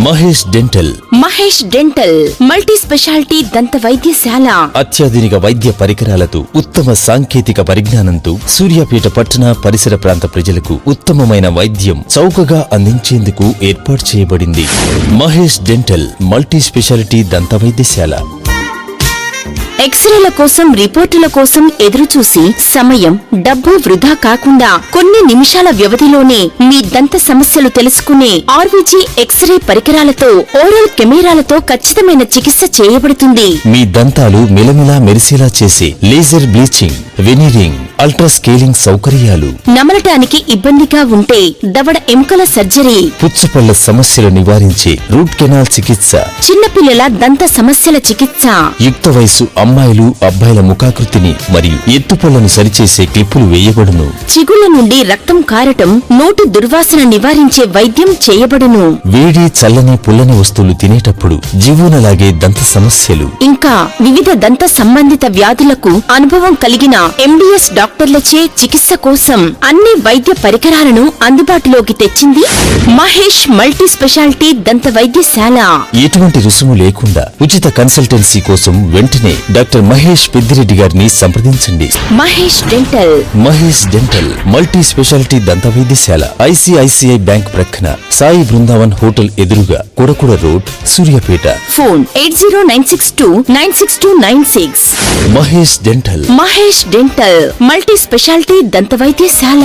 Mahesh dental. Mahesh dental multi speciality దంత వైద్యశాల. అత్యాధునిక వైద్య పరికరాలతో, ఉత్తమ సాంకేతిక పరిజ్ఞానంతో సూర్యాపేట పట్టణ పరిసర ప్రాంత ప్రజలకు ఉత్తమమైన వైద్యం చౌకగా అందించేందుకు ఏర్పాటు చేయబడింది. మహేష్ డెంటల్ మల్టీ స్పెషాలిటీ దంత వైద్యశాల. ఎక్స్రేల కోసం, రిపోర్టుల కోసం ఎదురుచూసి సమయం, డబ్బు వృధా కాకుండా కొన్ని నిమిషాల వ్యవధిలోనే మీ దంత సమస్యలు తెలుసుకునే ఆర్వీజీ ఎక్స్రే పరికరాలతో, ఓరల్ కెమెరాలతో ఖచ్చితమైన చికిత్స చేయబడుతుంది. మీ దంతాలు మిలమిలా మెరిసేలా చేసే లేజర్ బ్లీచింగ్, వెనీరింగ్, అల్ట్రా స్కేలింగ్ సౌకర్యాలు. నమలటానికి ఇబ్బందిగా ఉంటే దవడ ఎముకల సర్జరీ, పుచ్చపళ్ల సమస్యలు నివారించే రూట్ కెనాల్ చికిత్స, చిన్నపిల్లల దంత సమస్యల చికిత్స, యుక్త వయసు అమ్మాయిలు అబ్బాయిల ముఖాకృతిని మరియు ఎత్తుపళ్లను సరిచేసే క్లిప్పులు వేయబడును. చిగుళ్ల నుండి రక్తం కారటం, నోటి దుర్వాసన నివారించే వైద్యం చేయబడును. వేడి, చల్లని, పుల్లని వస్తువులు తినేటప్పుడు జివ్వునలాగే దంత సమస్యలు, ఇంకా వివిధ దంత సంబంధిత వ్యాధులకు అనుభవం కలిగిన ఎండిఎస్ డాక్టర్లచే చికిత్స కోసం అన్ని వైద్య పరికరాలను అందుబాటులోకి తెచ్చింది మహేష్ మల్టీ స్పెషాలిటీ దంత వైద్యశాల. ఎటువంటి రుసుము లేకుండా ఉచిత కన్సల్టెన్సీ కోసం వెంటనే డాక్టర్ మహేష్ పెద్దిరెడ్డి గారిని సంప్రదించండి. Mahesh dental. Mahesh dental multi speciality దంత వైద్యశాల. ఐసిఐసిఐ బ్యాంక్ ప్రక్కన, సాయి బృందావన్ హోటల్ ఎదురుగా, Kodakuda road, Suryapet. Phone 8096296296. Mahesh dental. Mahesh dental multi speciality దంత వైద్యశాల.